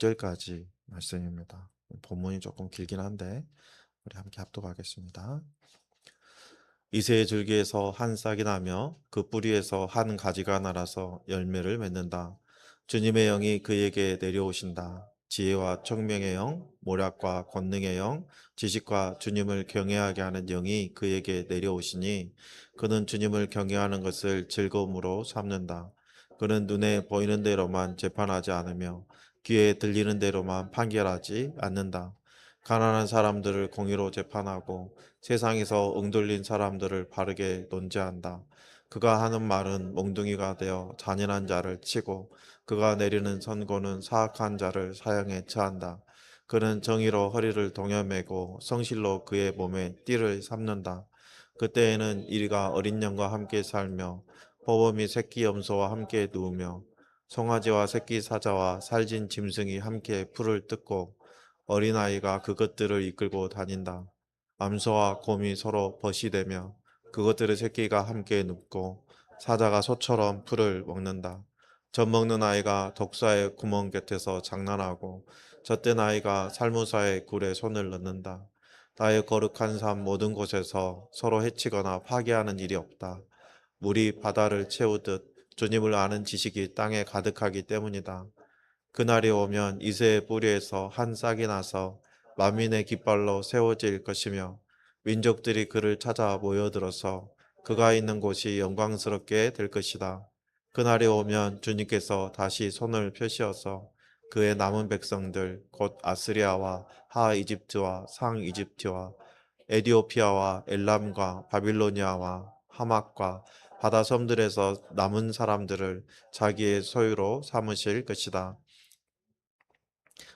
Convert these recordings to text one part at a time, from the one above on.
6절까지 말씀입니다. 본문이 조금 길긴 한데 우리 함께 합독하겠습니다. 이새의 줄기에서 한 싹이 나며 그 뿌리에서 한 가지가 날아서 열매를 맺는다. 주님의 영이 그에게 내려오신다. 지혜와 총명의 영, 모략과 권능의 영, 지식과 주님을 경외하게 하는 영이 그에게 내려오시니 그는 주님을 경외하는 것을 즐거움으로 삼는다. 그는 눈에 보이는 대로만 재판하지 않으며 귀에 들리는 대로만 판결하지 않는다. 가난한 사람들을 공의로 재판하고 세상에서 응돌린 사람들을 바르게 논지한다. 그가 하는 말은 몽둥이가 되어 잔인한 자를 치고 그가 내리는 선고는 사악한 자를 사형에 처한다. 그는 정의로 허리를 동여매고 성실로 그의 몸에 띠를 삼는다. 그때에는 이리가 어린 양과 함께 살며 보범이 새끼 염소와 함께 누우며 송아지와 새끼 사자와 살진 짐승이 함께 풀을 뜯고 어린아이가 그것들을 이끌고 다닌다. 암소와 곰이 서로 벗이되며 그것들의 새끼가 함께 눕고 사자가 소처럼 풀을 먹는다. 젖 먹는 아이가 독사의 구멍 곁에서 장난하고 젖된 아이가 살무사의 굴에 손을 넣는다. 나의 거룩한 삶 모든 곳에서 서로 해치거나 파괴하는 일이 없다. 물이 바다를 채우듯 주님을 아는 지식이 땅에 가득하기 때문이다. 그날이 오면 이새의 뿌리에서 한 싹이 나서 만민의 깃발로 세워질 것이며 민족들이 그를 찾아 모여들어서 그가 있는 곳이 영광스럽게 될 것이다. 그날이 오면 주님께서 다시 손을 펴시어서 그의 남은 백성들 곧 아스리아와 하 이집트와 상 이집트와 에디오피아와 엘람과 바빌로니아와 하맛과 바다 섬들에서 남은 사람들을 자기의 소유로 삼으실 것이다.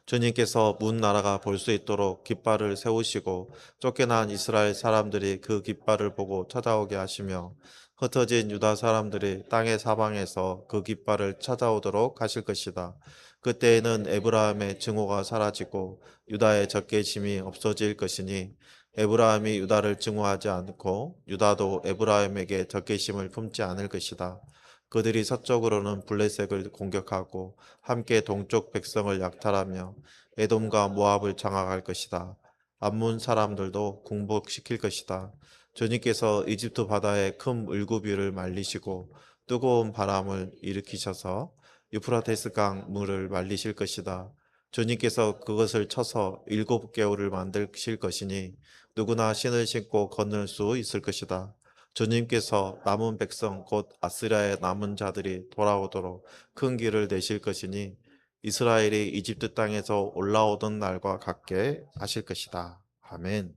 주님께서 문 나라가 볼 수 있도록 깃발을 세우시고 쫓겨난 이스라엘 사람들이 그 깃발을 보고 찾아오게 하시며 흩어진 유다 사람들이 땅의 사방에서 그 깃발을 찾아오도록 하실 것이다. 그때에는 에브라임의 증오가 사라지고 유다의 적개심이 없어질 것이니 에브라임이 유다를 증오하지 않고 유다도 에브라임에게 적개심을 품지 않을 것이다. 그들이 서쪽으로는 블레셋을 공격하고 함께 동쪽 백성을 약탈하며 에돔과 모압을 장악할 것이다. 암몬 사람들도 궁복시킬 것이다. 주님께서 이집트 바다에 큰 물고기를 말리시고 뜨거운 바람을 일으키셔서 유프라테스 강 물을 말리실 것이다. 주님께서 그것을 쳐서 7개월을 만드실 것이니 누구나 신을 신고 건널 수 있을 것이다. 주님께서 남은 백성 곧 아스리아의 남은 자들이 돌아오도록 큰 길을 내실 것이니 이스라엘이 이집트 땅에서 올라오던 날과 같게 하실 것이다. 아멘.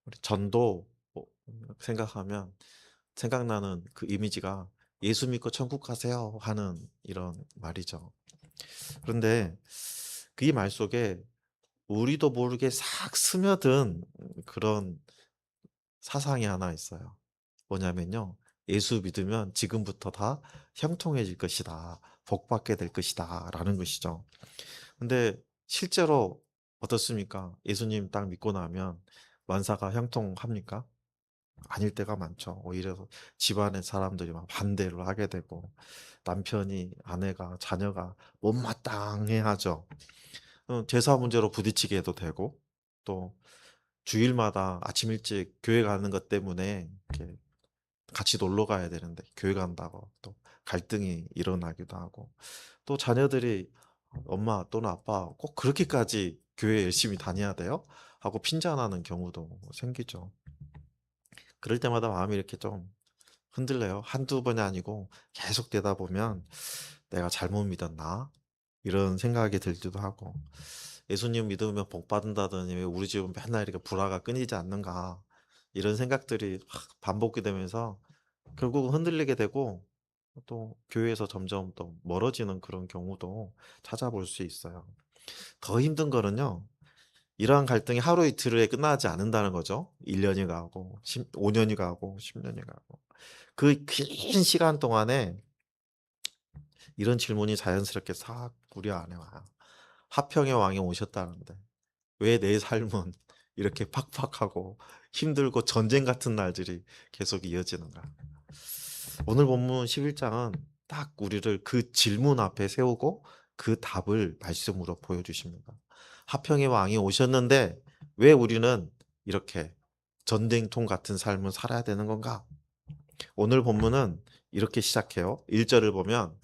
우리 전도 생각하면 생각나는 그 이미지가 예수 믿고 천국 가세요 하는 이런 말이죠. 그런데 그 이 말 속에 우리도 모르게 싹 스며든 그런 사상이 하나 있어요. 뭐냐면요. 예수 믿으면 지금부터 다 형통해질 것이다. 복 받게 될 것이다. 라는 것이죠. 근데 실제로 어떻습니까? 예수님 딱 믿고 나면 만사가 형통합니까? 아닐 때가 많죠. 오히려 집안의 사람들이 막 반대를 하게 되고 남편이, 아내가, 자녀가 못마땅해 하죠. 제사 문제로 부딪히게 도 되고 또 주일마다 아침 일찍 교회 가는 것 때문에 이렇게 같이 놀러 가야 되는데 교회 간다고 또 갈등이 일어나기도 하고 또 자녀들이 엄마 또는 아빠 꼭 그렇게까지 교회 열심히 다녀야 돼요? 하고 핀잔하는 경우도 생기죠. 그럴 때마다 마음이 이렇게 좀 흔들려요. 한두 번이 아니고 계속 되다 보면 내가 잘못 믿었나? 이런 생각이 들기도 하고 예수님 믿으면 복 받는다더니 왜 우리 집은 맨날 이렇게 불화가 끊이지 않는가? 이런 생각들이 반복이 되면서 결국은 흔들리게 되고 또 교회에서 점점 또 멀어지는 그런 경우도 찾아볼 수 있어요. 더 힘든 거는요. 이러한 갈등이 하루 이틀에 끝나지 않는다는 거죠. 1년이 가고 5년이 가고 10년이 가고 그 긴 시간 동안에 이런 질문이 자연스럽게 싹 우리 안에 와요. 화평의 왕이 오셨다는데 왜 내 삶은 이렇게 팍팍하고 힘들고 전쟁 같은 날들이 계속 이어지는가? 오늘 본문 11장은 딱 우리를 그 질문 앞에 세우고 그 답을 말씀으로 보여주십니다. 화평의 왕이 오셨는데 왜 우리는 이렇게 전쟁통 같은 삶을 살아야 되는 건가? 오늘 본문은 이렇게 시작해요. 1절을 보면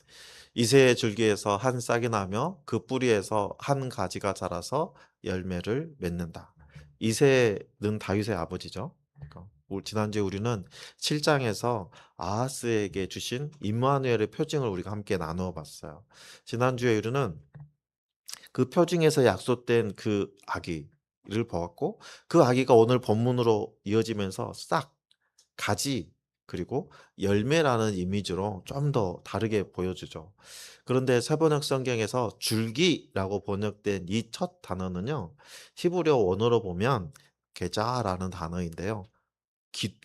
이새의 줄기에서 한 싹이 나며 그 뿌리에서 한 가지가 자라서 열매를 맺는다. 이새는 다윗의 아버지죠. 그러니까 지난주에 우리는 7장에서 아하스에게 주신 임마누엘의 표징을 우리가 함께 나누어 봤어요. 지난주에 우리는 그 표징에서 약속된 그 아기를 보았고 그 아기가 오늘 본문으로 이어지면서 싹, 가지, 그리고 열매라는 이미지로 좀 더 다르게 보여주죠. 그런데 세번역 성경에서 줄기라고 번역된 이 첫 단어는요. 히브리어 원어로 보면 게자라는 단어인데요.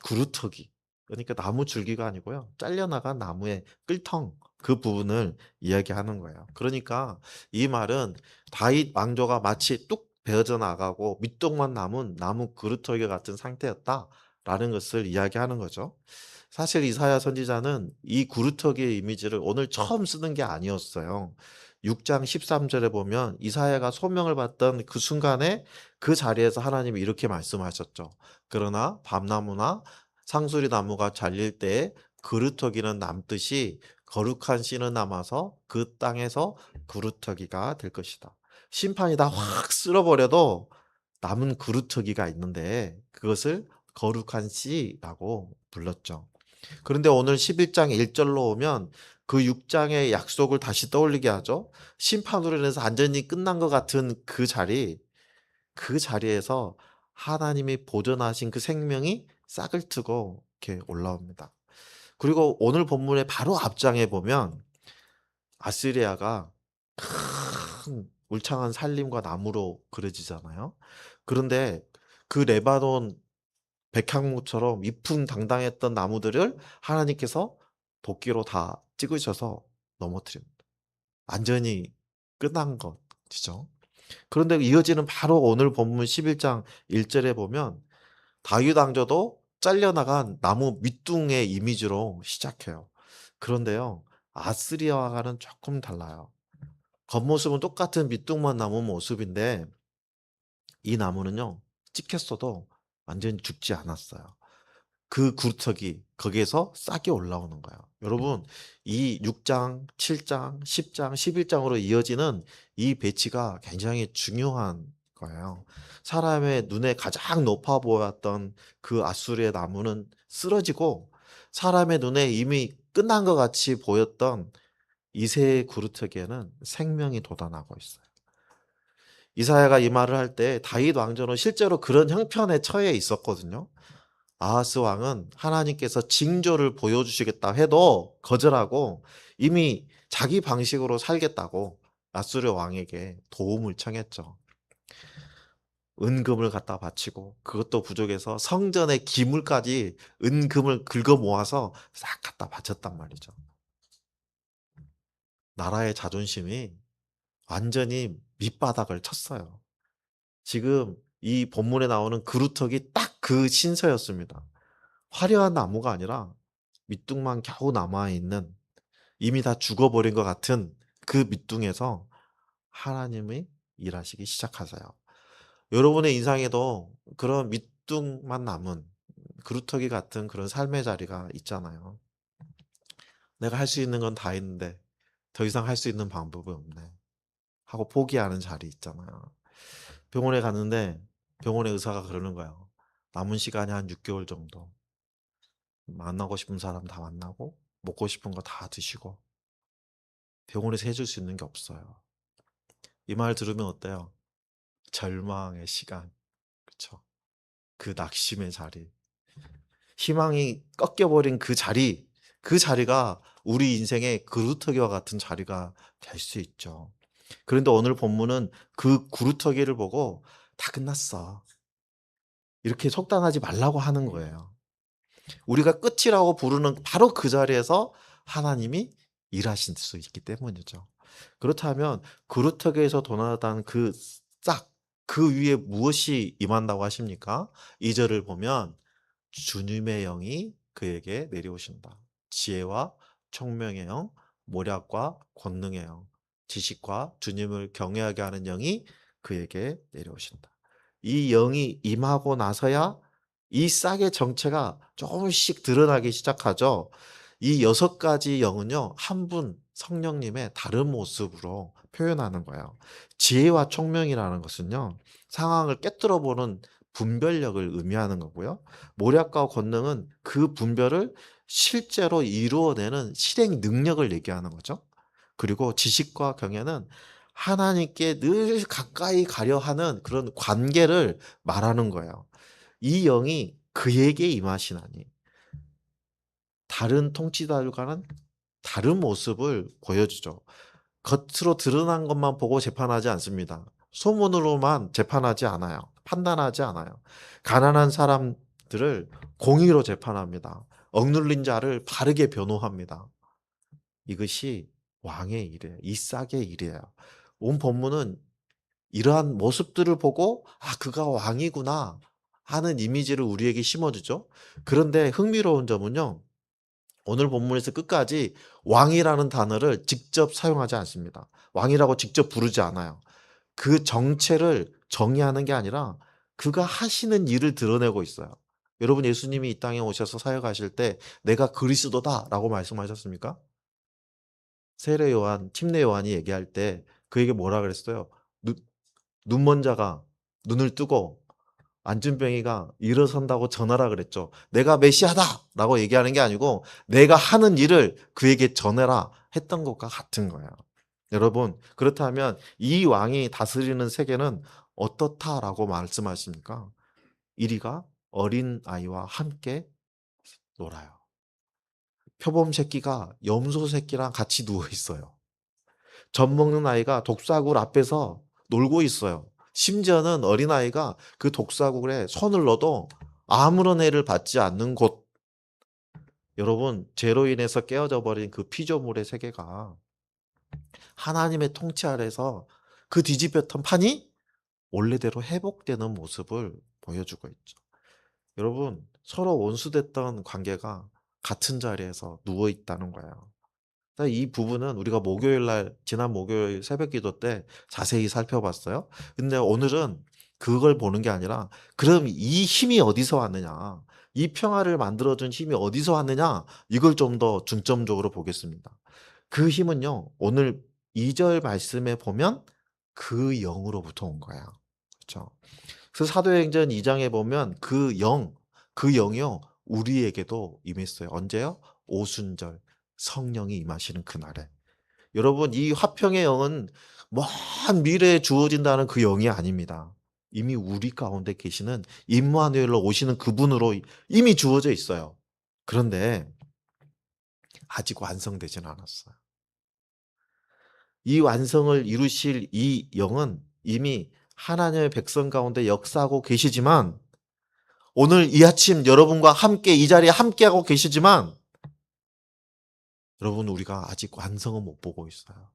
구루터기. 그러니까 나무 줄기가 아니고요. 잘려나간 나무의 끌통 그 부분을 이야기하는 거예요. 그러니까 이 말은 다윗 왕조가 마치 뚝 베어져 나가고 밑동만 남은 나무 그루터기 같은 상태였다라는 것을 이야기하는 거죠. 사실 이사야 선지자는 이 구루터기의 이미지를 오늘 처음 쓰는 게 아니었어요. 6장 13절에 보면 이사야가 소명을 받던 그 순간에 그 자리에서 하나님이 이렇게 말씀하셨죠. 그러나 밤나무나 상수리 나무가 잘릴 때에 그루터기는 남듯이 거룩한 씨는 남아서 그 땅에서 그루터기가 될 것이다. 심판이 다 확 쓸어버려도 남은 그루터기가 있는데 그것을 거룩한 씨라고 불렀죠. 그런데 오늘 11장 1절로 오면 그 6장의 약속을 다시 떠올리게 하죠. 심판으로 인해서 완전히 끝난 것 같은 그 자리에서 하나님이 보존하신 그 생명이 싹을 트고 이렇게 올라옵니다. 그리고 오늘 본문의 바로 앞장에 보면 아스리아가 큰 울창한 산림과 나무로 그려지잖아요. 그런데 그 레바논 백향목처럼 위풍당당했던 나무들을 하나님께서 도끼로 다 찍으셔서 넘어뜨립니다. 완전히 끝난 것이죠. 그런데 이어지는 바로 오늘 본문 11장 1절에 보면 다윗 왕조도 잘려나간 나무 밑둥의 이미지로 시작해요. 그런데요, 아스리아와는 조금 달라요. 겉모습은 똑같은 밑둥만 나무 모습인데 이 나무는요, 찍혔어도 완전히 죽지 않았어요. 그 구루터기 거기에서 싹이 올라오는 거예요. 여러분 이 6장, 7장, 10장, 11장으로 이어지는 이 배치가 굉장히 중요한 거예요. 사람의 눈에 가장 높아 보였던 그 아수르의 나무는 쓰러지고 사람의 눈에 이미 끝난 것 같이 보였던 이새의 구루터기에는 생명이 돋아나고 있어요. 이사야가 이 말을 할 때 다윗 왕조는 실제로 그런 형편에 처해 있었거든요. 아하스 왕은 하나님께서 징조를 보여주시겠다 해도 거절하고 이미 자기 방식으로 살겠다고 아수르 왕에게 도움을 청했죠. 은금을 갖다 바치고 그것도 부족해서 성전의 기물까지 은금을 긁어 모아서 싹 갖다 바쳤단 말이죠. 나라의 자존심이 완전히 밑바닥을 쳤어요. 지금 이 본문에 나오는 그루터기 딱 그 신서였습니다. 화려한 나무가 아니라 밑둥만 겨우 남아있는 이미 다 죽어버린 것 같은 그 밑둥에서 하나님이 일하시기 시작하세요. 여러분의 인상에도 그런 밑둥만 남은 그루터기 같은 그런 삶의 자리가 있잖아요. 내가 할 수 있는 건 다 했는데 더 이상 할 수 있는 방법이 없네 하고 포기하는 자리 있잖아요. 병원에 갔는데 병원의 의사가 그러는 거예요. 남은 시간이 한 6개월 정도. 만나고 싶은 사람 다 만나고 먹고 싶은 거 다 드시고 병원에서 해줄 수 있는 게 없어요. 이 말 들으면 어때요? 절망의 시간, 그쵸? 그 낙심의 자리, 희망이 꺾여버린 그 자리가 우리 인생의 그루터기와 같은 자리가 될 수 있죠. 그런데 오늘 본문은 그 구루터기를 보고 다 끝났어. 이렇게 속단하지 말라고 하는 거예요. 우리가 끝이라고 부르는 바로 그 자리에서 하나님이 일하실 수 있기 때문이죠. 그렇다면 그루터기에서 도나단 그 싹, 그 위에 무엇이 임한다고 하십니까? 2절을 보면 주님의 영이 그에게 내려오신다. 지혜와 총명의 영, 모략과 권능의 영. 지식과 주님을 경외하게 하는 영이 그에게 내려오신다. 이 영이 임하고 나서야 이 싹의 정체가 조금씩 드러나기 시작하죠. 이 6가지 영은요, 한 분 성령님의 다른 모습으로 표현하는 거예요. 지혜와 총명이라는 것은요, 상황을 꿰뚫어 보는 분별력을 의미하는 거고요. 모략과 권능은 그 분별을 실제로 이루어내는 실행 능력을 얘기하는 거죠. 그리고 지식과 경외는 하나님께 늘 가까이 가려 하는 그런 관계를 말하는 거예요. 이 영이 그에게 임하시나니 다른 통치자들과는 다른 모습을 보여주죠. 겉으로 드러난 것만 보고 재판하지 않습니다. 소문으로만 재판하지 않아요. 판단하지 않아요. 가난한 사람들을 공의로 재판합니다. 억눌린 자를 바르게 변호합니다. 이것이 왕의 일이에요. 이삭의 일이에요. 온 본문은 이러한 모습들을 보고 그가 왕이구나 하는 이미지를 우리에게 심어주죠. 그런데 흥미로운 점은요. 오늘 본문에서 끝까지 왕이라는 단어를 직접 사용하지 않습니다. 왕이라고 직접 부르지 않아요. 그 정체를 정의하는 게 아니라 그가 하시는 일을 드러내고 있어요. 여러분, 예수님이 이 땅에 오셔서 사역하실 때 내가 그리스도다라고 말씀하셨습니까? 세례 요한, 침례 요한이 얘기할 때 그에게 뭐라 그랬어요? 눈먼 자가 눈을 뜨고 안진병이가 일어선다고 전하라 그랬죠. 내가 메시아다라고 얘기하는 게 아니고 내가 하는 일을 그에게 전해라 했던 것과 같은 거예요. 여러분, 그렇다면 이 왕이 다스리는 세계는 어떻다라고 말씀하십니까? 이리가 어린 아이와 함께 놀아요. 표범 새끼가 염소 새끼랑 같이 누워 있어요. 젖 먹는 아이가 독사굴 앞에서 놀고 있어요. 심지어는 어린아이가 그 독사굴에 손을 넣어도 아무런 해를 받지 않는 곳. 여러분, 죄로 인해서 깨어져 버린 그 피조물의 세계가 하나님의 통치 아래서 그 뒤집혔던 판이 원래대로 회복되는 모습을 보여주고 있죠. 여러분, 서로 원수됐던 관계가 같은 자리에서 누워 있다는 거예요. 이 부분은 우리가 지난 목요일 새벽 기도 때 자세히 살펴봤어요. 근데 오늘은 그걸 보는 게 아니라 그럼 이 힘이 어디서 왔느냐? 이 평화를 만들어준 힘이 어디서 왔느냐? 이걸 좀 더 중점적으로 보겠습니다. 그 힘은요, 오늘 2절 말씀에 보면 그 영으로부터 온 거예요. 그렇죠? 그래서 사도행전 2장에 보면 그 영이요, 우리에게도 임했어요. 언제요? 오순절 성령이 임하시는 그날에. 여러분, 이 화평의 영은 먼 미래에 주어진다는 그 영이 아닙니다. 이미 우리 가운데 계시는 임마누엘로 오시는 그분으로 이미 주어져 있어요. 그런데 아직 완성되지는 않았어요. 이 완성을 이루실 이 영은 이미 하나님의 백성 가운데 역사하고 계시지만 오늘 이 아침 여러분과 함께 이 자리에 함께하고 계시지만 여러분, 우리가 아직 완성은 못 보고 있어요.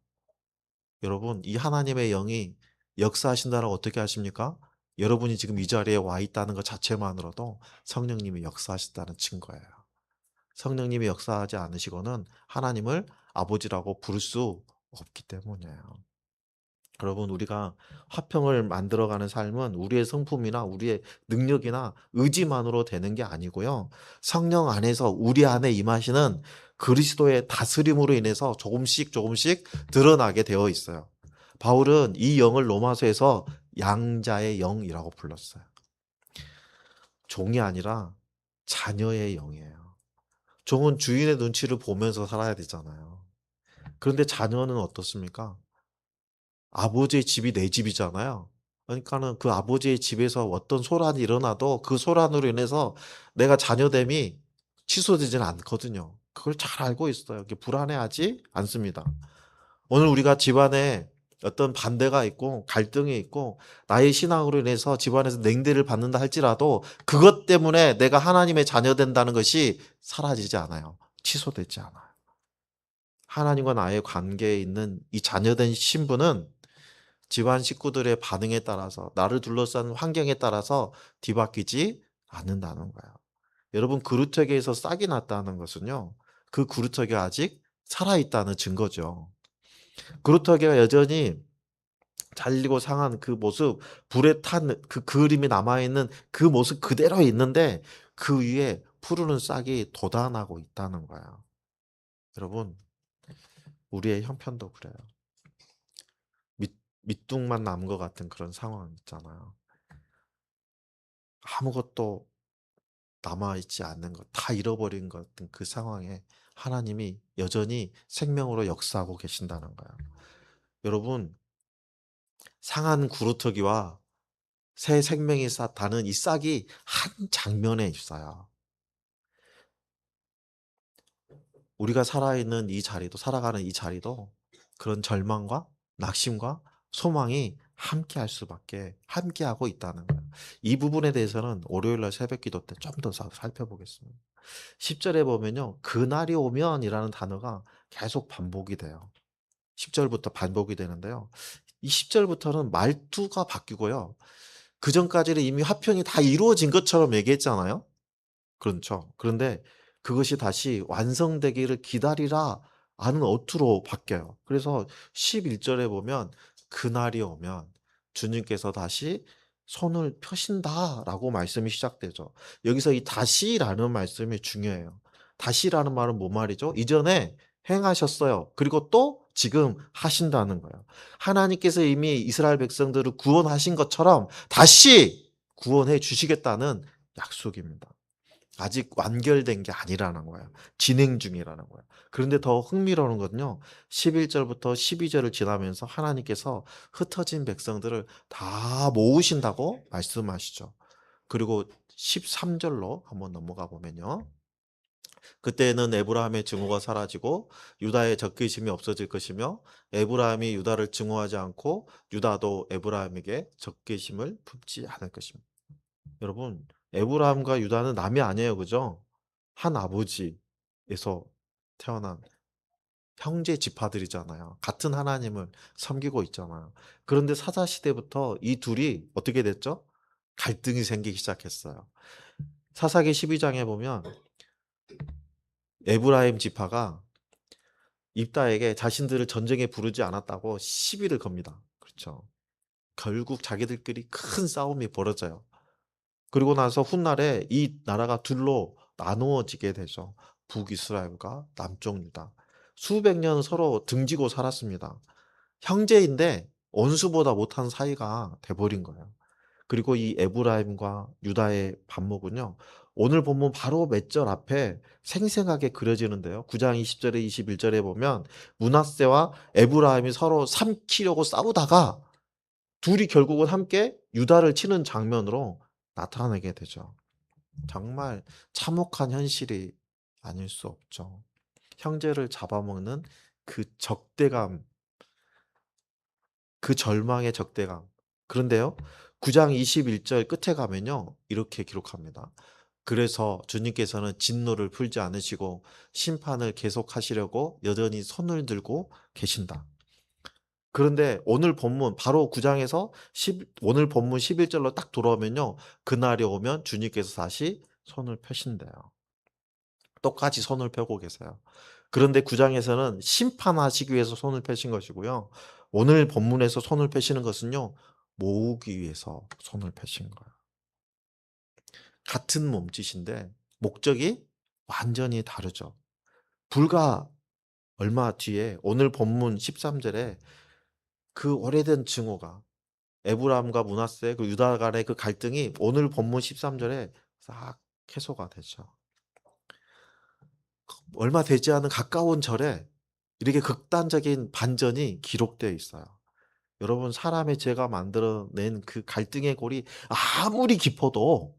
여러분, 이 하나님의 영이 역사하신다라고 어떻게 하십니까? 여러분이 지금 이 자리에 와 있다는 것 자체만으로도 성령님이 역사하신다는 증거예요. 성령님이 역사하지 않으시고는 하나님을 아버지라고 부를 수 없기 때문이에요. 여러분, 우리가 화평을 만들어가는 삶은 우리의 성품이나 우리의 능력이나 의지만으로 되는 게 아니고요. 성령 안에서 우리 안에 임하시는 그리스도의 다스림으로 인해서 조금씩 드러나게 되어 있어요. 바울은 이 영을 로마서에서 양자의 영이라고 불렀어요. 종이 아니라 자녀의 영이에요. 종은 주인의 눈치를 보면서 살아야 되잖아요. 그런데 자녀는 어떻습니까? 아버지의 집이 내 집이잖아요. 그러니까는 그 아버지의 집에서 어떤 소란이 일어나도 그 소란으로 인해서 내가 자녀됨이 취소되지는 않거든요. 그걸 잘 알고 있어요. 불안해하지 않습니다. 오늘 우리가 집안에 어떤 반대가 있고 갈등이 있고 나의 신앙으로 인해서 집안에서 냉대를 받는다 할지라도 그것 때문에 내가 하나님의 자녀 된다는 것이 사라지지 않아요. 취소되지 않아요. 하나님과 나의 관계에 있는 이 자녀된 신분은 집안 식구들의 반응에 따라서 나를 둘러싼 환경에 따라서 뒤바뀌지 않는다는 거예요. 여러분, 그루터기에서 싹이 났다는 것은요, 그 그루터기가 아직 살아있다는 증거죠. 구루터기가 여전히 잘리고 상한 그 모습, 불에 탄 그 그림이 남아있는 그 모습 그대로 있는데 그 위에 푸르른 싹이 돋아나고 있다는 거예요. 여러분, 우리의 형편도 그래요. 밑둥만 남은 것 같은 그런 상황 있잖아요. 아무것도 남아있지 않는 것, 다 잃어버린 것 같은 그 상황에 하나님이 여전히 생명으로 역사하고 계신다는 거예요. 여러분, 상한 구루터기와 새 생명이 다는 이 싹이 한 장면에 있어요. 우리가 살아있는 이 자리도, 살아가는 이 자리도 그런 절망과 낙심과 소망이 함께할 수밖에, 함께하고 있다는 거예요. 이 부분에 대해서는 월요일날 새벽기도 때 좀 더 살펴보겠습니다. 10절에 보면요, 그날이 오면이라는 단어가 계속 반복이 돼요. 10절부터 반복이 되는데요. 이 10절부터는 말투가 바뀌고요. 그 전까지는 이미 화평이 다 이루어진 것처럼 얘기했잖아요. 그렇죠. 그런데 그것이 다시 완성되기를 기다리라 하는 어투로 바뀌어요. 그래서 11절에 보면 그날이 오면 주님께서 다시 손을 펴신다라고 말씀이 시작되죠. 여기서 이 다시라는 말씀이 중요해요. 다시라는 말은 뭔 말이죠? 이전에 행하셨어요. 그리고 또 지금 하신다는 거예요. 하나님께서 이미 이스라엘 백성들을 구원하신 것처럼 다시 구원해 주시겠다는 약속입니다. 아직 완결된 게 아니라는 거예요. 진행 중이라는 거예요. 그런데 더 흥미로운 건요. 11절부터 12절을 지나면서 하나님께서 흩어진 백성들을 다 모으신다고 말씀하시죠. 그리고 13절로 한번 넘어가 보면요. 그때는 에브라함의 증오가 사라지고 유다의 적그심이 없어질 것이며 에브라함이 유다를 증오하지 않고 유다도 에브라함에게 적그심을 품지 않을 것입니다. 여러분, 에브라함과 유다는 남이 아니에요. 그죠? 한 아버지에서 태어난 형제 지파들이잖아요. 같은 하나님을 섬기고 있잖아요. 그런데 사사 시대부터 이 둘이 어떻게 됐죠? 갈등이 생기기 시작했어요. 사사기 12장에 보면 에브라임 지파가 입다에게 자신들을 전쟁에 부르지 않았다고 시비를 겁니다. 그렇죠. 결국 자기들끼리 큰 싸움이 벌어져요. 그리고 나서 훗날에 이 나라가 둘로 나누어지게 되죠. 북이스라엘과 남쪽 유다. 수백 년 서로 등지고 살았습니다. 형제인데 원수보다 못한 사이가 돼버린 거예요. 그리고 이 에브라임과 유다의 반목은요. 오늘 본문 바로 몇 절 앞에 생생하게 그려지는데요. 9장 20절에 21절에 보면 므낫세와 에브라임이 서로 삼키려고 싸우다가 둘이 결국은 함께 유다를 치는 장면으로 나타나게 되죠. 정말 참혹한 현실이 아닐 수 없죠. 형제를 잡아먹는 그 적대감, 그 절망의 적대감. 그런데요, 9장 21절 끝에 가면요, 이렇게 기록합니다. 그래서 주님께서는 진노를 풀지 않으시고 심판을 계속하시려고 여전히 손을 들고 계신다. 그런데 오늘 본문 바로 9장에서 오늘 본문 11절로 딱 돌아오면요. 그날이 오면 주님께서 다시 손을 펴신대요. 똑같이 손을 펴고 계세요. 그런데 9장에서는 심판하시기 위해서 손을 펴신 것이고요. 오늘 본문에서 손을 펴시는 것은요. 모으기 위해서 손을 펴신 거예요. 같은 몸짓인데 목적이 완전히 다르죠. 불과 얼마 뒤에 오늘 본문 13절에 그 오래된 증오가 에브라함과 므낫세 그 유다 간의 그 갈등이 오늘 본문 13절에 싹 해소가 되죠. 얼마 되지 않은 가까운 절에 이렇게 극단적인 반전이 기록되어 있어요. 여러분, 사람의 죄가 만들어낸 그 갈등의 골이 아무리 깊어도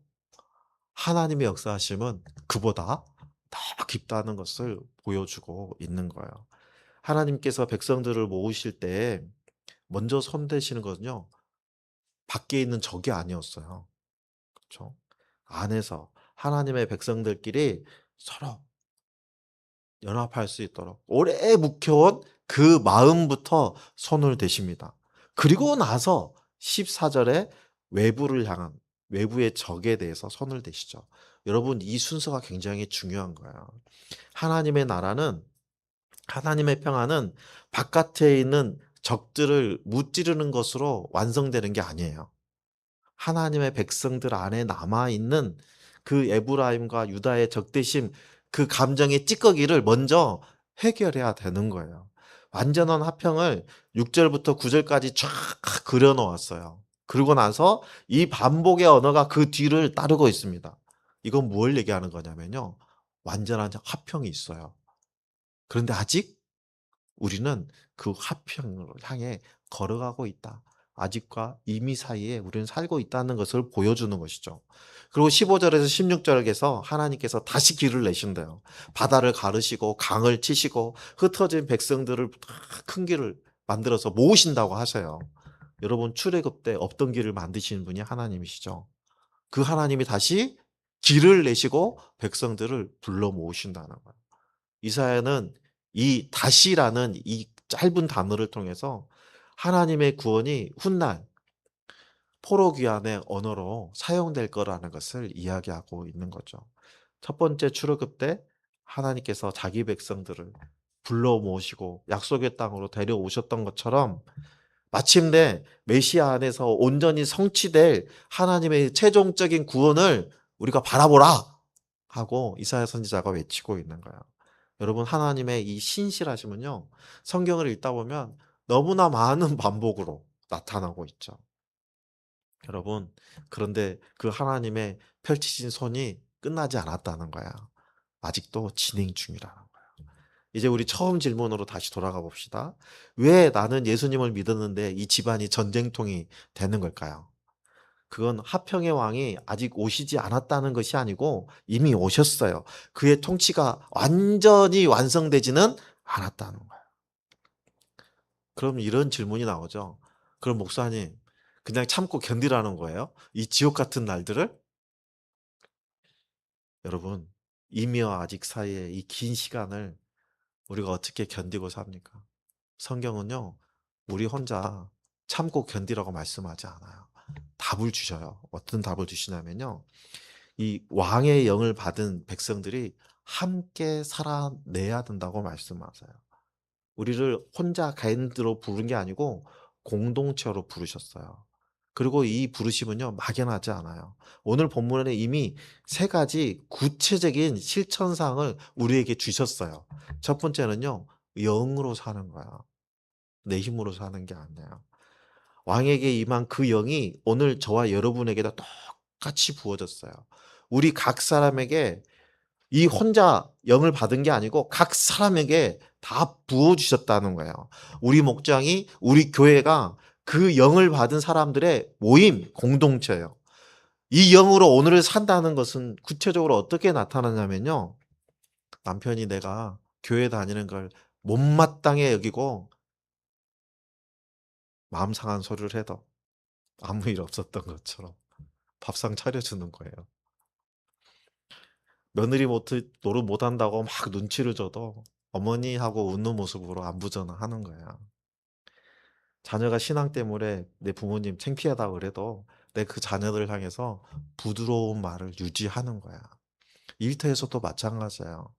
하나님의 역사하심은 그보다 더 깊다는 것을 보여주고 있는 거예요. 하나님께서 백성들을 모으실 때 먼저 손대시는 것은요. 밖에 있는 적이 아니었어요. 그렇죠? 안에서 하나님의 백성들끼리 서로 연합할 수 있도록 오래 묵혀온 그 마음부터 손을 대십니다. 그리고 나서 14절에 외부를 향한 외부의 적에 대해서 손을 대시죠. 여러분, 이 순서가 굉장히 중요한 거예요. 하나님의 나라는 하나님의 평안은 바깥에 있는 적들을 무찌르는 것으로 완성되는 게 아니에요. 하나님의 백성들 안에 남아있는 그 에브라임과 유다의 적대심, 그 감정의 찌꺼기를 먼저 해결해야 되는 거예요. 완전한 화평을 6절부터 9절까지 쫙 그려 놓았어요. 그러고 나서 이 반복의 언어가 그 뒤를 따르고 있습니다. 이건 뭘 얘기하는 거냐면요. 완전한 화평이 있어요. 그런데 아직 우리는 그 화평을 향해 걸어가고 있다. 아직과 이미 사이에 우리는 살고 있다는 것을 보여주는 것이죠. 그리고 15절에서 16절에서 하나님께서 다시 길을 내신대요. 바다를 가르시고 강을 치시고 흩어진 백성들을 큰 길을 만들어서 모으신다고 하세요. 여러분 출애굽 때 없던 길을 만드시는 분이 하나님이시죠. 그 하나님이 다시 길을 내시고 백성들을 불러 모으신다는 거예요. 이사야는 이 다시라는 이 짧은 단어를 통해서 하나님의 구원이 훗날 포로귀환의 언어로 사용될 거라는 것을 이야기하고 있는 거죠. 첫 번째 출애굽 때 하나님께서 자기 백성들을 불러 모으시고 약속의 땅으로 데려오셨던 것처럼 마침내 메시아 안에서 온전히 성취될 하나님의 최종적인 구원을 우리가 바라보라 하고 이사야 선지자가 외치고 있는 거예요. 여러분 하나님의 이 신실하심은요. 성경을 읽다 보면 너무나 많은 반복으로 나타나고 있죠. 여러분 그런데 그 하나님의 펼치신 손이 끝나지 않았다는 거야. 아직도 진행 중이라는 거야. 이제 우리 처음 질문으로 다시 돌아가 봅시다. 왜 나는 예수님을 믿었는데 이 집안이 전쟁통이 되는 걸까요? 그건 화평의 왕이 아직 오시지 않았다는 것이 아니고 이미 오셨어요. 그의 통치가 완전히 완성되지는 않았다는 거예요. 그럼 이런 질문이 나오죠. 그럼 목사님, 그냥 참고 견디라는 거예요? 이 지옥 같은 날들을? 여러분, 이미와 아직 사이에 이 긴 시간을 우리가 어떻게 견디고 삽니까? 성경은요, 우리 혼자 참고 견디라고 말씀하지 않아요. 답을 주셔요. 어떤 답을 주시냐면요. 이 왕의 영을 받은 백성들이 함께 살아내야 된다고 말씀하세요. 우리를 혼자 가인으로 부른 게 아니고 공동체로 부르셨어요. 그리고 이 부르심은요, 막연하지 않아요. 오늘 본문에 이미 세 가지 구체적인 실천사항을 우리에게 주셨어요. 첫 번째는요, 영으로 사는 거야. 내 힘으로 사는 게 아니에요. 왕에게 임한 그 영이 오늘 저와 여러분에게도 똑같이 부어졌어요. 우리 각 사람에게 이 혼자 영을 받은 게 아니고 각 사람에게 다 부어주셨다는 거예요. 우리 목장이, 우리 교회가 그 영을 받은 사람들의 모임, 공동체예요. 이 영으로 오늘을 산다는 것은 구체적으로 어떻게 나타나냐면요. 남편이 내가 교회 다니는 걸 못마땅해 여기고 마음 상한 소리를 해도 아무 일 없었던 것처럼 밥상 차려주는 거예요. 며느리 노릇 못한다고 막 눈치를 줘도 어머니하고 웃는 모습으로 안부전화하는 거야. 자녀가 신앙 때문에 내 부모님 창피하다고 그래도 내 그 자녀들 향해서 부드러운 말을 유지하는 거야. 일터에서도 마찬가지예요.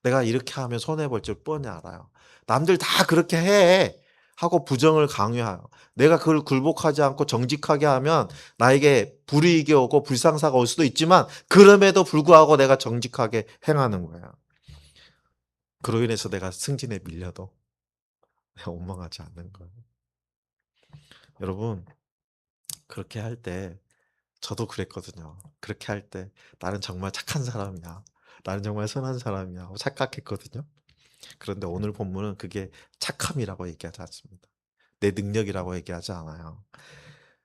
내가 이렇게 하면 손해볼 줄 뻔히 알아요. 남들 다 그렇게 해 하고 부정을 강요해요. 내가 그걸 굴복하지 않고 정직하게 하면 나에게 불이익이 오고 불상사가 올 수도 있지만 그럼에도 불구하고 내가 정직하게 행하는 거야. 그로 인해서 내가 승진에 밀려도 내가 원망하지 않는 거예요. 여러분 그렇게 할 때 저도 그랬거든요. 그렇게 할 때 나는 정말 착한 사람이야. 나는 정말 선한 사람이야 하고 착각했거든요. 그런데 오늘 본문은 그게 착함이라고 얘기하지 않습니다. 내 능력이라고 얘기하지 않아요.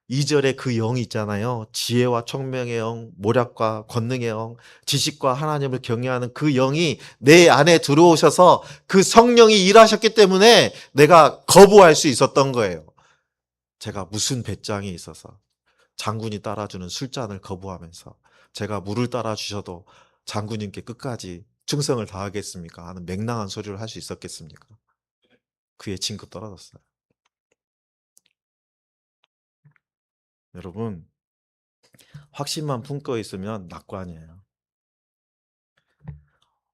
2절에 그 영이 있잖아요. 지혜와 총명의 영, 모략과 권능의 영, 지식과 하나님을 경외하는 그 영이 내 안에 들어오셔서 그 성령이 일하셨기 때문에 내가 거부할 수 있었던 거예요. 제가 무슨 배짱이 있어서 장군이 따라주는 술잔을 거부하면서 제가 물을 따라 주셔도 장군님께 끝까지 충성을 다하겠습니까? 하는 맹랑한 소리를 할 수 있었겠습니까? 그의 진급 떨어졌어요. 여러분, 확신만 품고 있으면 낙관이에요.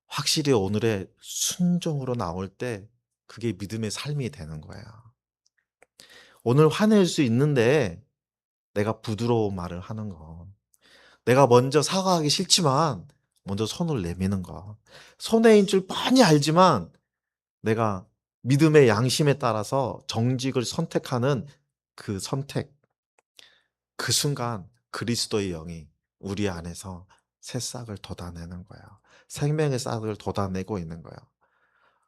확실히 오늘의 순종으로 나올 때 그게 믿음의 삶이 되는 거야. 오늘 화낼 수 있는데 내가 부드러운 말을 하는 거. 내가 먼저 사과하기 싫지만 먼저 손을 내미는 거. 손해인 줄 뻔히 알지만 내가 믿음의 양심에 따라서 정직을 선택하는 그 선택, 그 순간 그리스도의 영이 우리 안에서 새싹을 돋아내는 거예요. 생명의 싹을 돋아내고 있는 거예요.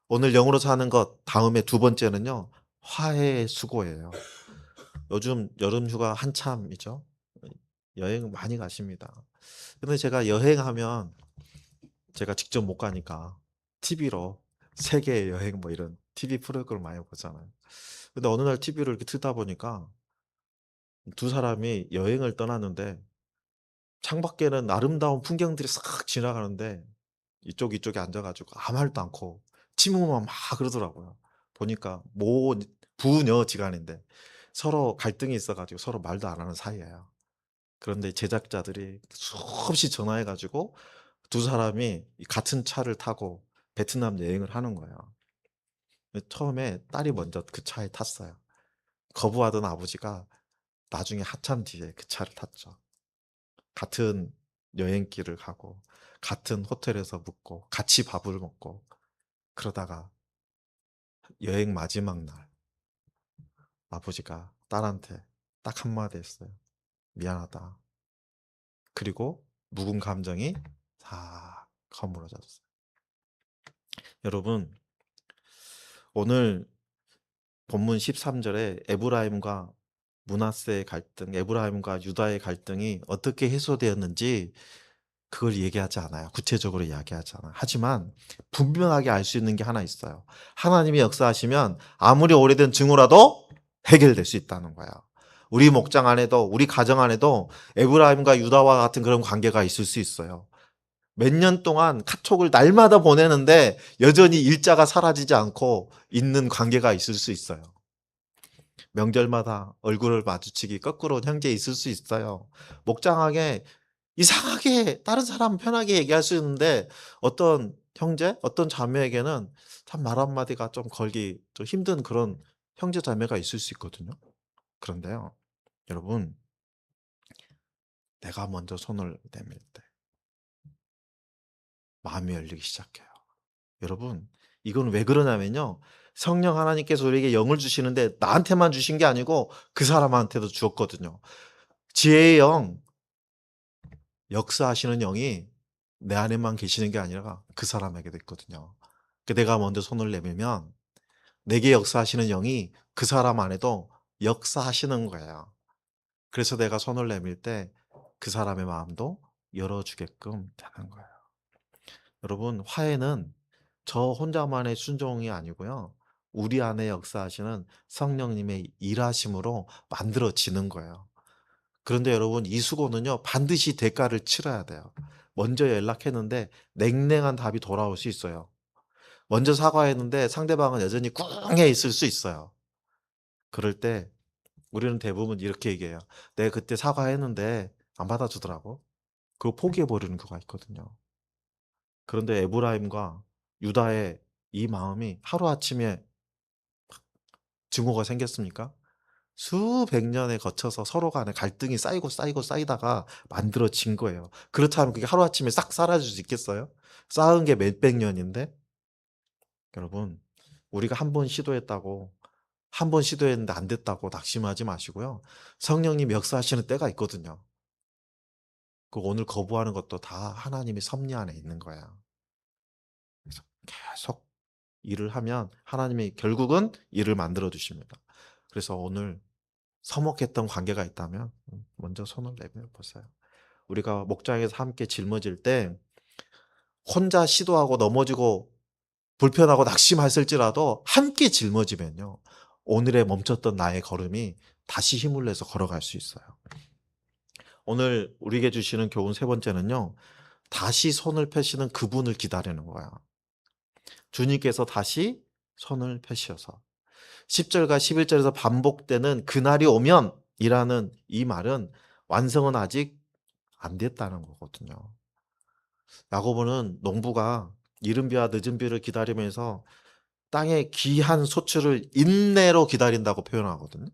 오늘 영으로 사는 것 다음에 두 번째는요. 화해의 수고예요. 요즘 여름 휴가 한참이죠. 여행 많이 가십니다. 근데 제가 여행하면 제가 직접 못 가니까 TV로 세계 여행 뭐 이런 TV 프로그램을 많이 보잖아요. 근데 어느 날 TV를 이렇게 틀다 보니까 두 사람이 여행을 떠났는데 창밖에는 아름다운 풍경들이 싹 지나가는데 이쪽에 앉아가지고 아무 말도 않고 침묵만 막 그러더라고요. 보니까 부녀지간인데 서로 갈등이 있어가지고 서로 말도 안 하는 사이예요. 그런데 제작자들이 수없이 전화해가지고 두 사람이 같은 차를 타고 베트남 여행을 하는 거예요. 처음에 딸이 먼저 그 차에 탔어요. 거부하던 아버지가 나중에 한참 뒤에 그 차를 탔죠. 같은 여행길을 가고 같은 호텔에서 묵고 같이 밥을 먹고 그러다가 여행 마지막 날 아버지가 딸한테 딱 한마디 했어요. 미안하다. 그리고 묵은 감정이 다 허물어졌어요. 여러분, 오늘 본문 13절에 에브라임과 므낫세의 갈등, 에브라임과 유다의 갈등이 어떻게 해소되었는지 그걸 얘기하지 않아요. 구체적으로 이야기하지 않아요. 하지만 분명하게 알 수 있는 게 하나 있어요. 하나님이 역사하시면 아무리 오래된 증오라도 해결될 수 있다는 거예요. 우리 목장 안에도 우리 가정 안에도 에브라임과 유다와 같은 그런 관계가 있을 수 있어요. 몇 년 동안 카톡을 날마다 보내는데 여전히 일자가 사라지지 않고 있는 관계가 있을 수 있어요. 명절마다 얼굴을 마주치기 거꾸로 형제 있을 수 있어요. 목장하게 이상하게 다른 사람 편하게 얘기할 수 있는데 어떤 형제, 어떤 자매에게는 참 말 한마디가 좀 걸기 좀 힘든 그런 형제 자매가 있을 수 있거든요. 그런데요, 여러분, 내가 먼저 손을 내밀 때 마음이 열리기 시작해요. 여러분, 이건 왜 그러냐면요. 성령 하나님께서 우리에게 영을 주시는데 나한테만 주신 게 아니고 그 사람한테도 주었거든요. 지혜의 영, 역사하시는 영이 내 안에만 계시는 게 아니라 그 사람에게도 있거든요. 내가 먼저 손을 내밀면 내게 역사하시는 영이 그 사람 안에도 역사하시는 거예요. 그래서 내가 손을 내밀 때 그 사람의 마음도 열어주게끔 되는 거예요. 여러분, 화해는 저 혼자만의 순종이 아니고요. 우리 안에 역사하시는 성령님의 일하심으로 만들어지는 거예요. 그런데 여러분, 이 수고는요, 반드시 대가를 치러야 돼요. 먼저 연락했는데 냉랭한 답이 돌아올 수 있어요. 먼저 사과했는데 상대방은 여전히 꿍해 있을 수 있어요. 그럴 때 우리는 대부분 이렇게 얘기해요. 내가 그때 사과했는데 안 받아주더라고. 그거 포기해버리는 경우가 있거든요. 그런데 에브라임과 유다의 이 마음이 하루아침에 증오가 생겼습니까? 수백 년에 거쳐서 서로 간에 갈등이 쌓이고 쌓이다가 만들어진 거예요. 그렇다면 그게 하루아침에 싹 사라질 수 있겠어요? 쌓은 게 몇백 년인데? 여러분, 우리가 한 번 시도했다고, 한 번 시도했는데 안 됐다고 낙심하지 마시고요. 성령님 역사하시는 때가 있거든요. 그 오늘 거부하는 것도 다 하나님의 섭리 안에 있는 거야. 그래서 계속 일을 하면 하나님이 결국은 일을 만들어 주십니다. 그래서 오늘 서먹했던 관계가 있다면 먼저 손을 내밀어 보세요. 우리가 목장에서 함께 짊어질 때 혼자 시도하고 넘어지고 불편하고 낙심했을지라도 함께 짊어지면요. 오늘의 멈췄던 나의 걸음이 다시 힘을 내서 걸어갈 수 있어요. 오늘 우리에게 주시는 교훈 세 번째는요. 다시 손을 펴시는 그분을 기다리는 거야. 주님께서 다시 손을 펴셔서 10절과 11절에서 반복되는 그날이 오면 이라는 이 말은 완성은 아직 안 됐다는 거거든요. 야고보는 농부가 이른 비와 늦은 비를 기다리면서 땅의 귀한 소출을 인내로 기다린다고 표현하거든요.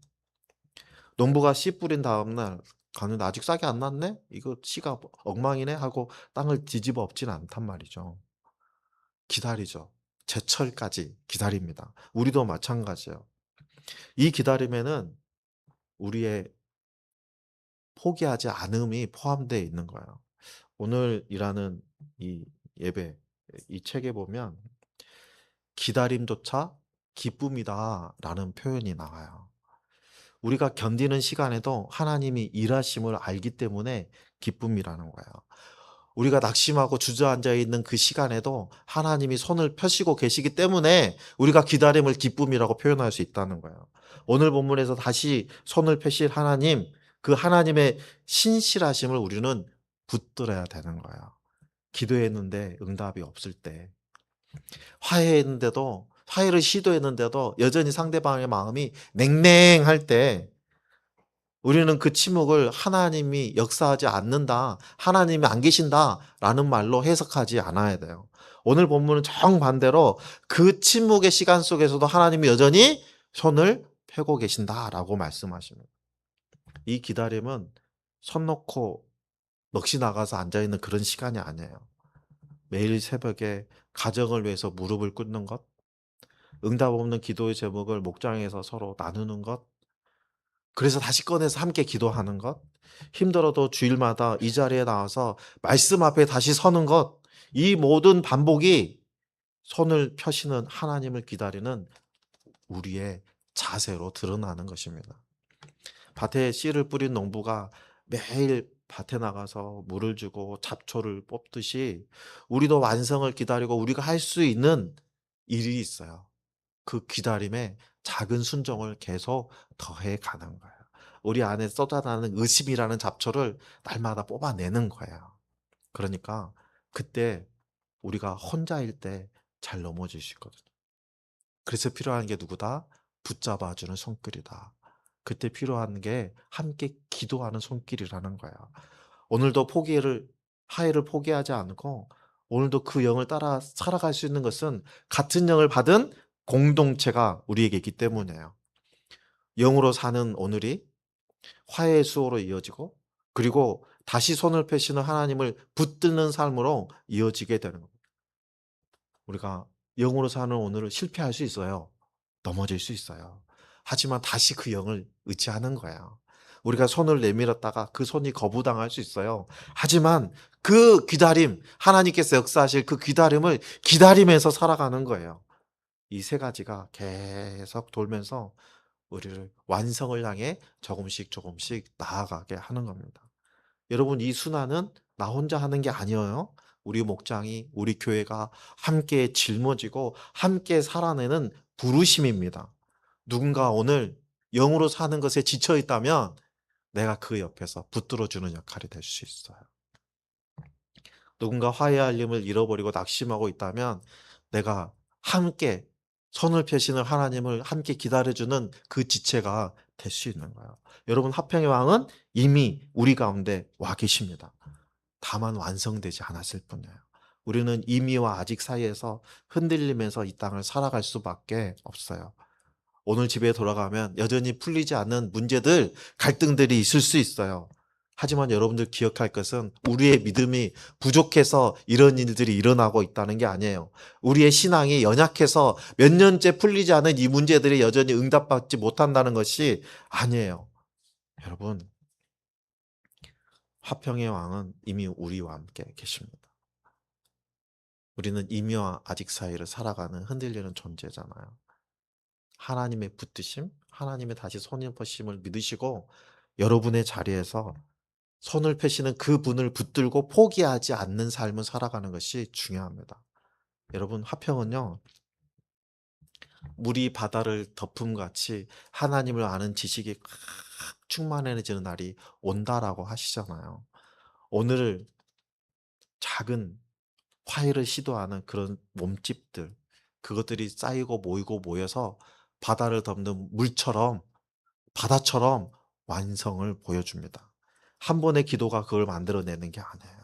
농부가 씨 뿌린 다음 날 가는데 '아직 싹이 안 났네? 이거 씨가 엉망이네?' 하고 땅을 뒤집어 엎지는 않단 말이죠. 기다리죠. 제철까지 기다립니다. 우리도 마찬가지예요. 이 기다림에는 우리의 포기하지 않음이 포함되어 있는 거예요. 오늘 일하는 이 예배, 이 책에 보면 "기다림조차 기쁨이다."라는 표현이 나와요. 우리가 견디는 시간에도 하나님이 일하심을 알기 때문에 기쁨이라는 거예요. 우리가 낙심하고 주저앉아 있는 그 시간에도 하나님이 손을 펴시고 계시기 때문에 우리가 기다림을 기쁨이라고 표현할 수 있다는 거예요. 오늘 본문에서 다시 손을 펴실 하나님, 그 하나님의 신실하심을 우리는 붙들어야 되는 거예요. 기도했는데 응답이 없을 때, 화해했는데도 화해를 시도했는데도 여전히 상대방의 마음이 냉랭할 때 우리는 그 침묵을 하나님이 역사하지 않는다, 하나님이 안 계신다라는 말로 해석하지 않아야 돼요. 오늘 본문은 정반대로 그 침묵의 시간 속에서도 하나님이 여전히 손을 펴고 계신다라고 말씀하십니다. 이 기다림은 손 놓고 넋이 나가서 앉아있는 그런 시간이 아니에요. 매일 새벽에 가정을 위해서 무릎을 꿇는 것, 응답 없는 기도의 제목을 목장에서 서로 나누는 것, 그래서 다시 꺼내서 함께 기도하는 것, 힘들어도 주일마다 이 자리에 나와서 말씀 앞에 다시 서는 것, 이 모든 반복이 손을 펴시는 하나님을 기다리는 우리의 자세로 드러나는 것입니다. 밭에 씨를 뿌린 농부가 매일 밭에 나가서 물을 주고 잡초를 뽑듯이 우리도 완성을 기다리고 우리가 할 수 있는 일이 있어요. 그 기다림에 작은 순종을 계속 더해 가는 거예요. 우리 안에 쏟아나는 의심이라는 잡초를 날마다 뽑아내는 거예요. 그러니까 그때 우리가 혼자일 때 잘 넘어질 수 있거든요. 그래서 필요한 게 누구다? 붙잡아 주는 손길이다. 그때 필요한 게 함께 기도하는 손길이라는 거예요. 오늘도 화해를 포기하지 않고 오늘도 그 영을 따라 살아갈 수 있는 것은 같은 영을 받은 공동체가 우리에게 있기 때문이에요. 영으로 사는 오늘이 화해의 수호로 이어지고, 그리고 다시 손을 펴시는 하나님을 붙드는 삶으로 이어지게 되는 겁니다. 우리가 영으로 사는 오늘을 실패할 수 있어요. 넘어질 수 있어요. 하지만 다시 그 영을 의지하는 거예요. 우리가 손을 내밀었다가 그 손이 거부당할 수 있어요. 하지만 그 기다림, 하나님께서 역사하실 그 기다림을 기다리면서 살아가는 거예요. 이 세 가지가 계속 돌면서 우리를 완성을 향해 조금씩 조금씩 나아가게 하는 겁니다. 여러분, 이 순환은 나 혼자 하는 게 아니에요. 우리 목장이, 우리 교회가 함께 짊어지고 함께 살아내는 부르심입니다. 누군가 오늘 영으로 사는 것에 지쳐 있다면 내가 그 옆에서 붙들어주는 역할이 될 수 있어요. 누군가 화해할 힘을 잃어버리고 낙심하고 있다면 내가 함께 손을 펴시는 하나님을 함께 기다려주는 그 지체가 될 수 있는 거예요. 여러분, 화평의 왕은 이미 우리 가운데 와 계십니다. 다만 완성되지 않았을 뿐이에요. 우리는 이미와 아직 사이에서 흔들리면서 이 땅을 살아갈 수밖에 없어요. 오늘 집에 돌아가면 여전히 풀리지 않는 문제들, 갈등들이 있을 수 있어요. 하지만 여러분들 기억할 것은 우리의 믿음이 부족해서 이런 일들이 일어나고 있다는 게 아니에요. 우리의 신앙이 연약해서 몇 년째 풀리지 않은 이 문제들이 여전히 응답받지 못한다는 것이 아니에요. 여러분, 화평의 왕은 이미 우리와 함께 계십니다. 우리는 이미와 아직 사이를 살아가는 흔들리는 존재잖아요. 하나님의 붙드심, 하나님의 다시 손을 펴심을 믿으시고 여러분의 자리에서 손을 펴시는 그 분을 붙들고 포기하지 않는 삶을 살아가는 것이 중요합니다. 여러분, 화평은요, 물이 바다를 덮음같이 하나님을 아는 지식이 충만해지는 날이 온다라고 하시잖아요. 오늘 작은 화해를 시도하는 그런 몸집들, 그것들이 쌓이고 모이고 모여서 바다를 덮는 물처럼, 바다처럼 완성을 보여줍니다. 한 번의 기도가 그걸 만들어내는 게 아니에요.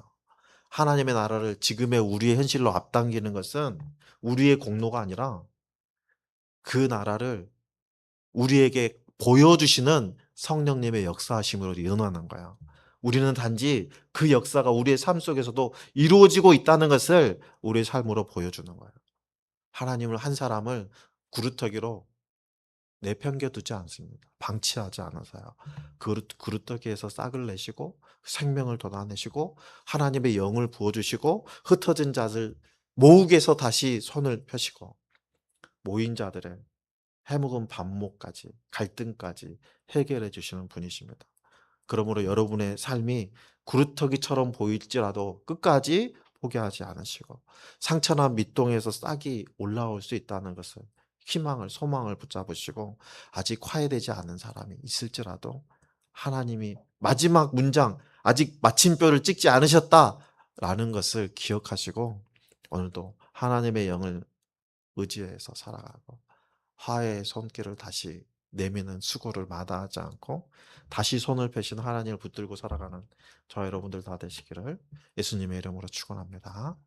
하나님의 나라를 지금의 우리의 현실로 앞당기는 것은 우리의 공로가 아니라 그 나라를 우리에게 보여주시는 성령님의 역사하심으로 연하는 거예요. 우리는 단지 그 역사가 우리의 삶 속에서도 이루어지고 있다는 것을 우리의 삶으로 보여주는 거예요. 하나님을 한 사람을 구루터기로 내팽겨 두지 않습니다. 방치하지 않아서요. 구루터기에서 싹을 내시고 생명을 돋아내시고 하나님의 영을 부어주시고 흩어진 자들 모으게서 다시 손을 펴시고 모인 자들의 해묵은 반목까지 갈등까지 해결해 주시는 분이십니다. 그러므로 여러분의 삶이 구루터기처럼 보일지라도 끝까지 포기하지 않으시고 상처난 밑동에서 싹이 올라올 수 있다는 것을 희망을 소망을 붙잡으시고 아직 화해되지 않은 사람이 있을지라도 하나님이 마지막 문장 아직 마침표를 찍지 않으셨다라는 것을 기억하시고 오늘도 하나님의 영을 의지해서 살아가고 화해의 손길을 다시 내미는 수고를 마다하지 않고 다시 손을 펴신 하나님을 붙들고 살아가는 저 여러분들 다 되시기를 예수님의 이름으로 축원합니다.